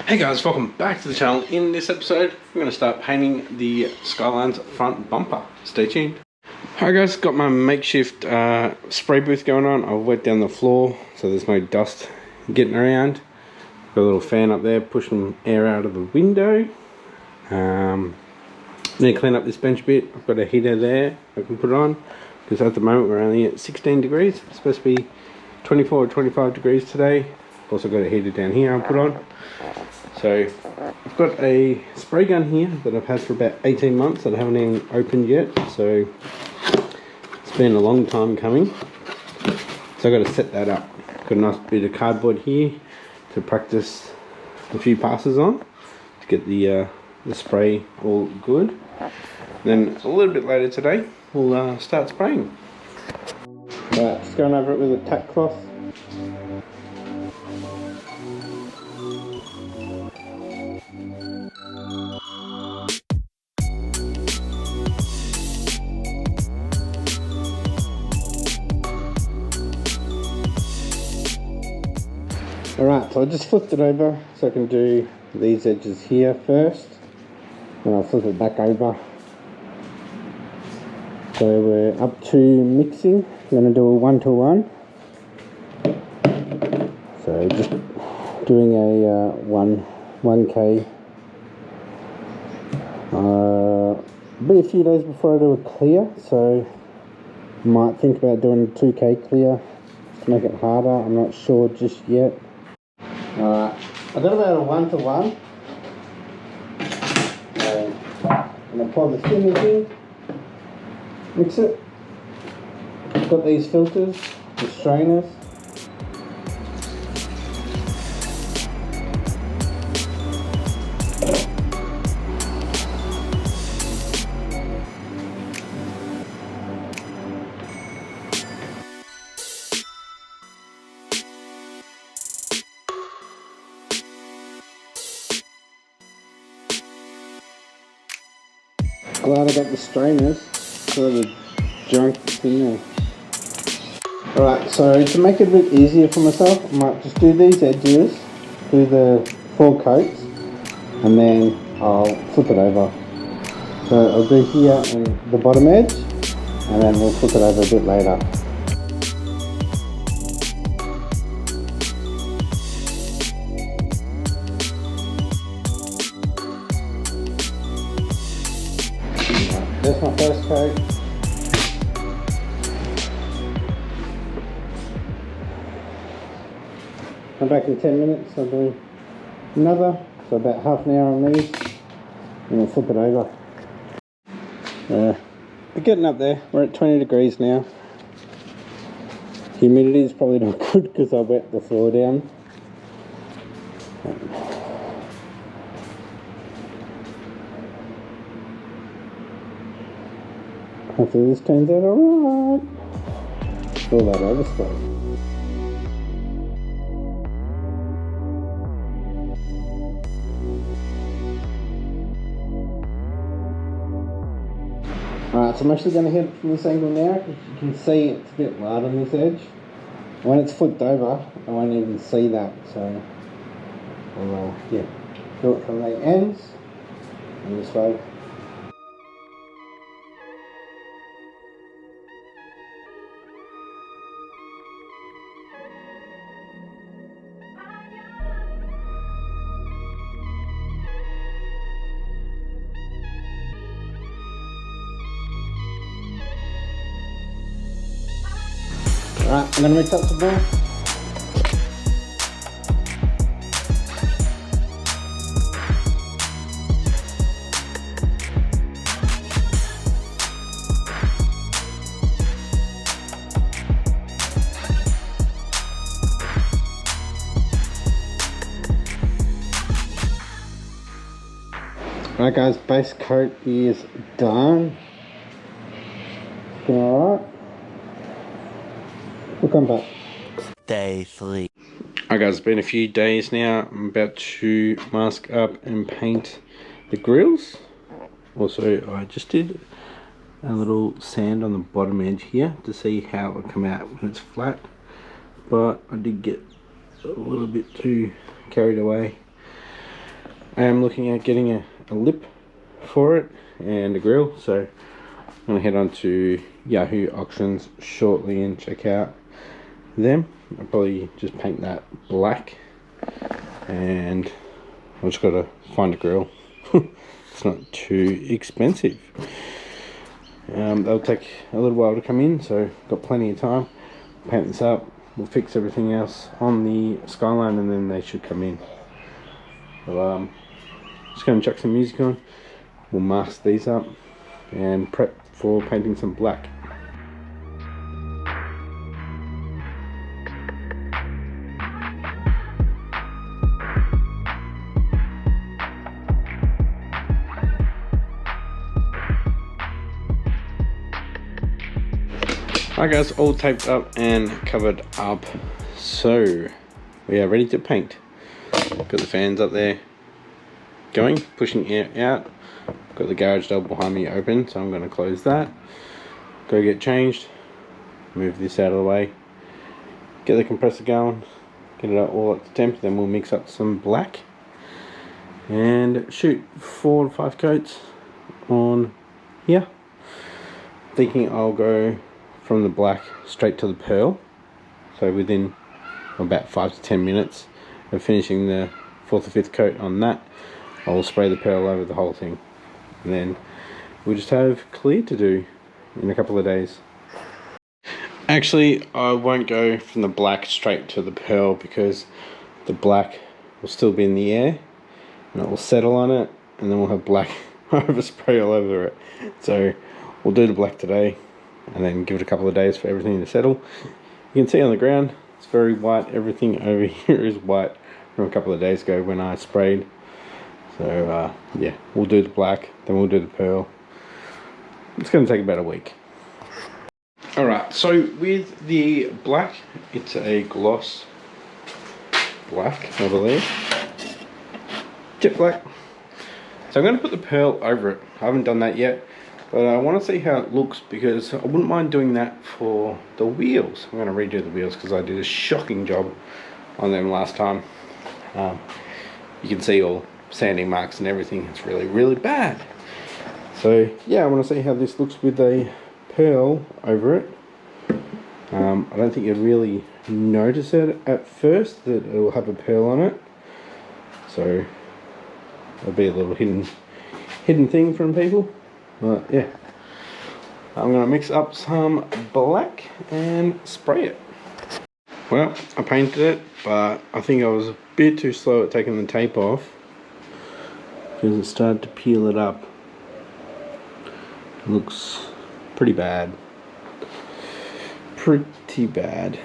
Hey guys, welcome back to the channel. In this episode, we're going to start painting the Skyline's front bumper. Stay tuned. Hi guys, got my makeshift spray booth going on. I've wet down the floor so there's no dust getting around. Got a little fan up there pushing air out of the window. Need to clean up this bench a bit. I've got a heater there I can put on because at the moment we're only at 16 degrees. It's supposed to be 24 or 25 degrees today. Also got a heater down here I'll put on. So I've got a spray gun here that I've had for about 18 months that I haven't even opened yet, so it's been a long time coming. So I've got to set that up. Got a nice bit of cardboard here to practice a few passes on to get the spray all good. Then a little bit later today we'll start spraying. Right, just going over it with a tack cloth. Alright, so I just flipped it over so I can do these edges here first, and I'll flip it back over. So we're up to mixing. I'm going to do a 1-to-1. So just doing a 1K. Be a few days before I do a clear, so I might think about doing a 2K clear to make it harder. I'm not sure just yet. Alright, I've got about a 1-to-1. I'm going to pour the thinners in, mix it. I've got these filters, the strainers. Glad I got the strainers, so the junk in there. Alright, so to make it a bit easier for myself, I might just do these edges, do the 4 coats, and then I'll flip it over. So I'll do here and the bottom edge, and then we'll flip it over a bit later. That's my first coat. I'm back in 10 minutes, I'll do another, so about half an hour on these, and we'll flip it over. We're getting up there, we're at 20 degrees now. Humidity is probably not good because I wet the floor down. Hopefully this turns out alright. All that overspray. Alright, so I'm actually going to hit it from this angle now, because you can see it's a bit light on this edge. When it's flipped over, I won't even see that, so I'll yeah, do it from the ends and this way. Alright, I'm going to mix up some more. Alright guys, base coat is done. Looking alright. We'll come back. Day 3. Alright guys, it's been a few days now. I'm about to mask up and paint the grills. Also, I just did a little sand on the bottom edge here to see how it will come out when it's flat. But I did get a little bit too carried away I am looking at getting a lip for it and a grill, so I'm going to head on to Yahoo Auctions shortly and check out them. I'll probably just paint that black, and I've just got to find a grill. It's not too expensive. They'll take a little while to come in, so got plenty of time. Paint this up, we'll fix everything else on the Skyline, and then they should come in. So just going to chuck some music on. We'll mask these up and prep for painting some black. Alright guys, all taped up and covered up, so we are ready to paint. Got the fans up there going, pushing air out. Got the garage door behind me open, so I'm going to close that. Go get changed, move this out of the way, get the compressor going, get it all up to temp, then we'll mix up some black and shoot 4 or 5 coats on here. Thinking I'll go from the black straight to the pearl, so within about 5 to 10 minutes of finishing the 4th or 5th coat on that, I'll spray the pearl over the whole thing, and then we'll just have clear to do in a couple of days. Actually, I won't go from the black straight to the pearl because the black will still be in the air and it will settle on it, and then we'll have black overspray all over it. So we'll do the black today and then give it a couple of days for everything to settle. You can see on the ground it's very white. Everything over here is white from a couple of days ago when I sprayed. So yeah, we'll do the black, then we'll do the pearl. It's going to take about a week. Alright, so with the black, it's a gloss black, I believe. Jet black. So I'm going to put the pearl over it. I haven't done that yet, but I want to see how it looks because I wouldn't mind doing that for the wheels. I'm going to redo the wheels because I did a shocking job on them last time. You can see all sanding marks and everything. It's really, really bad. So yeah, I want to see how this looks with a pearl over it. I don't think you'd really notice it at first that it will have a pearl on it. So it'll be a little hidden thing from people. But yeah, I'm going to mix up some black and spray it. Well, I painted it, but I think I was a bit too slow at taking the tape off because it started to peel it up. It looks pretty bad. Pretty bad.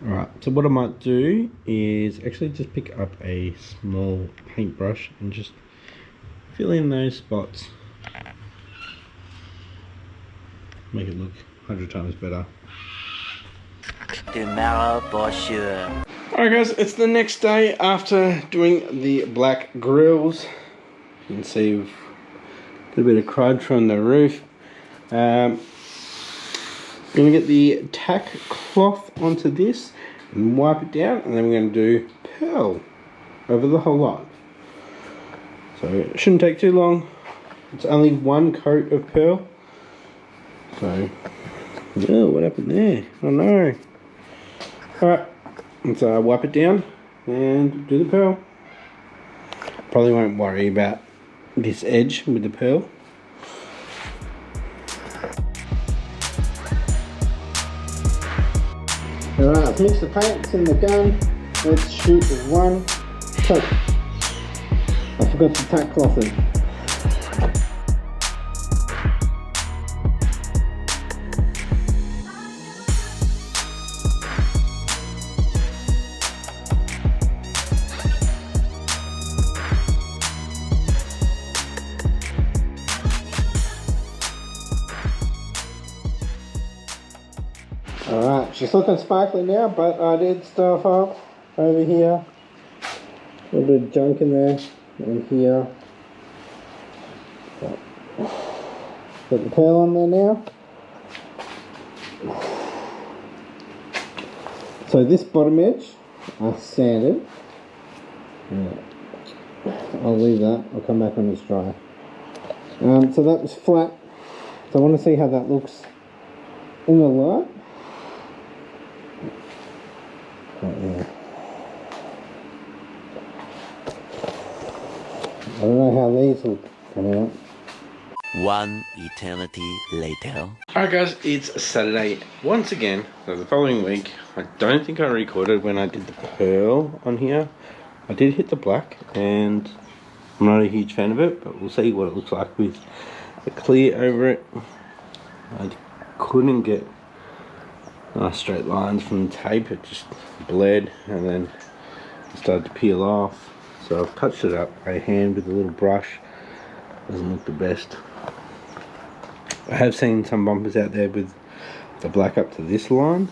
Alright, so what I might do is actually just pick up a small paintbrush and just fill in those spots. Make it look 100 times better. Tomorrow for sure. Alright guys, it's the next day after doing the black grills. You can see we've got a bit of crud from the roof. I'm going to get the tack cloth onto this and wipe it down, and then we're going to do pearl over the whole lot. So it shouldn't take too long. It's only 1 coat of pearl. So, oh, what happened there? Oh no. Alright, let's wipe it down and do the pearl. Probably won't worry about this edge with the pearl. Alright, I've mixed the paints in the gun. Let's shoot with 1 coat. I forgot to tack cloth in. Alright, she's looking sparkly now, but I did stuff up over here. A little bit of junk in there, and here. Put the pearl on there now. So this bottom edge, I sanded. I'll leave that. I'll come back when it's dry. So that was flat. So I want to see how that looks in the light. Yeah. I don't know how these will come out. One eternity later. Alright guys, it's Saturday once again. So the following week, I don't think I recorded when I did the pearl on here. I did hit the black and I'm not a huge fan of it, but we'll see what it looks like with the clear over it. I couldn't get nice straight lines from the tape. It just bled and then it started to peel off. So I've touched it up by hand with a little brush. Doesn't look the best. I have seen some bumpers out there with the black up to this line.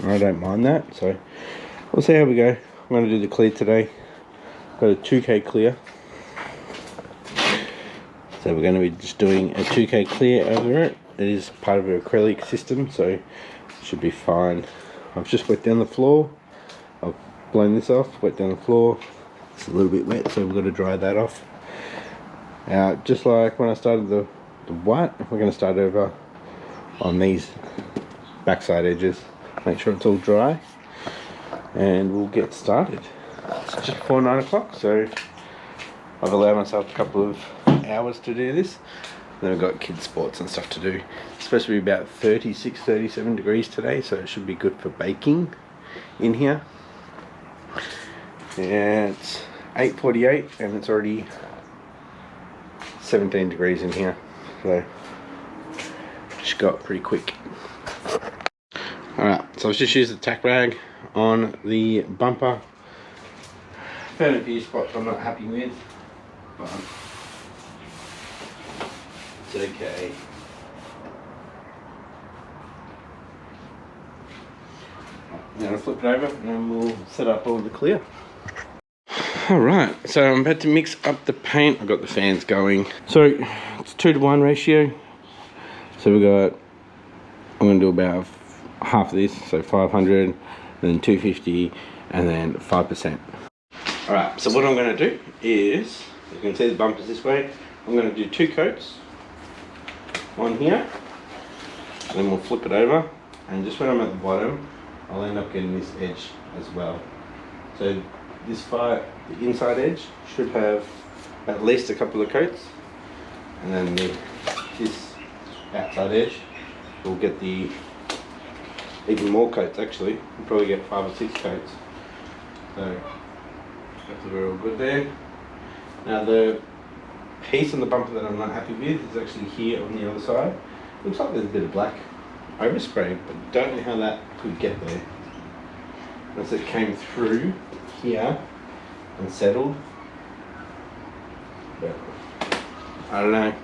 I don't mind that, so we'll see how we go. I'm going to do the clear today. Got a 2K clear. So we're going to be just doing a 2K clear over it. It is part of an acrylic system, so it should be fine. I've just wet down the floor. I've blown this off, wet down the floor. It's a little bit wet, so we've got to dry that off. Just like when I started the white, we're going to start over on these backside edges. Make sure it's all dry, and we'll get started. It's just before 9 o'clock, so I've allowed myself a couple of hours to do this. Then I've got kids sports and stuff to do. It's supposed to be about 36, 37 degrees today, so it should be good for baking in here. Yeah, it's 8:48 and it's already 17 degrees in here, so just got pretty quick. Alright, so I've just used the tack rag on the bumper. Found a few spots I'm not happy with, but it's okay. Now I'll flip it over and then we'll set up all the clear. Alright, so I'm about to mix up the paint. I've got the fans going. So it's 2-to-1 ratio. So I'm going to do about half of this, so 500, and then 250, and then 5%. Alright, so what I'm going to do is, you can see the bumpers this way, I'm going to do 2 coats on here, and then we'll flip it over, and just when I'm at the bottom, I'll end up getting this edge as well. So the inside edge should have at least a couple of coats, and then this outside edge will get even more coats. Actually, we'll probably get 5 or 6 coats. So that's all good there. Now the piece on the bumper that I'm not happy with is actually here on the other side. Looks like there's a bit of black overspray, but don't know how that could get there. Unless it came through here and settled, but I don't know.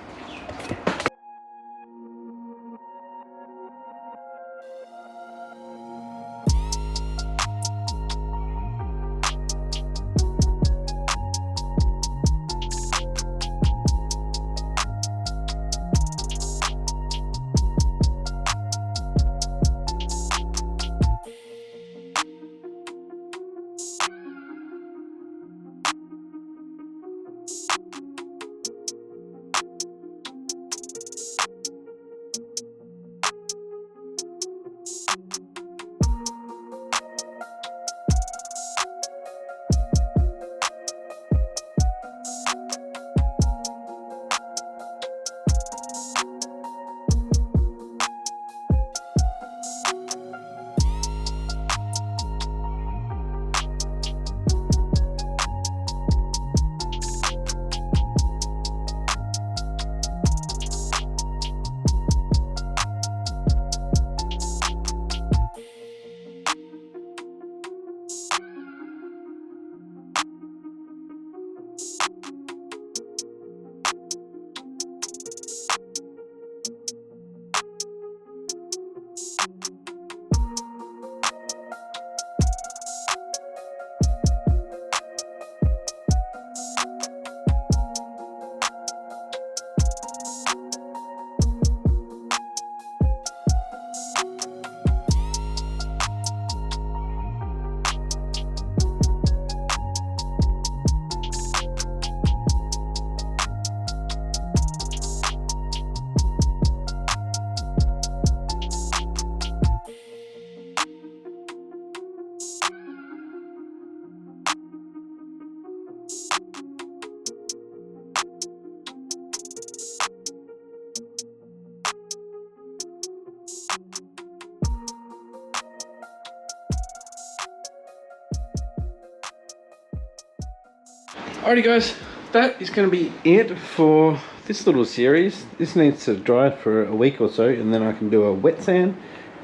Alrighty guys, that is going to be it for this little series. This needs to dry for a week or so, and then I can do a wet sand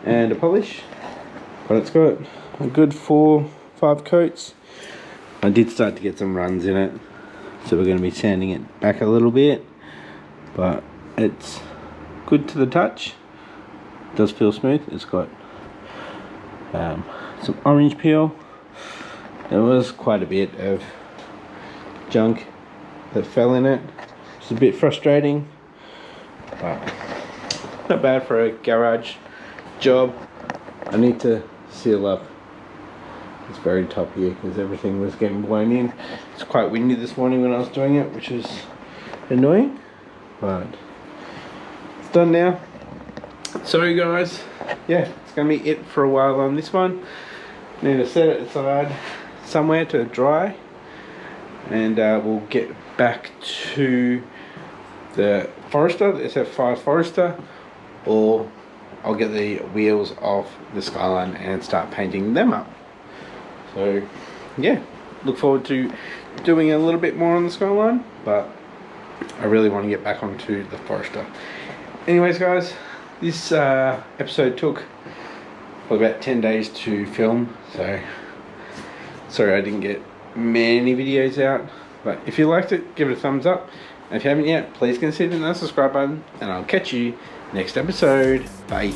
and a polish. But it's got a good 4-5 coats. I did start to get some runs in it, so we're going to be sanding it back a little bit, but it's good to the touch. It does feel smooth. It's got some orange peel. There was quite a bit of junk that fell in it. It's a bit frustrating, but not bad for a garage job. I need to seal up this very top here because everything was getting blown in. It's quite windy this morning when I was doing it, which is annoying, but it's done now. Sorry guys, yeah, it's gonna be it for a while on this one. Need to set it aside somewhere to dry, and we'll get back to the Forester, the SF5 Forester, or I'll get the wheels off the Skyline and start painting them up. So yeah, look forward to doing a little bit more on the Skyline, but I really want to get back onto the Forester. Anyways guys, this episode took about 10 days to film, so sorry I didn't get many videos out, but if you liked it, give it a thumbs up, and if you haven't yet, please consider the subscribe button, and I'll catch you next episode. Bye.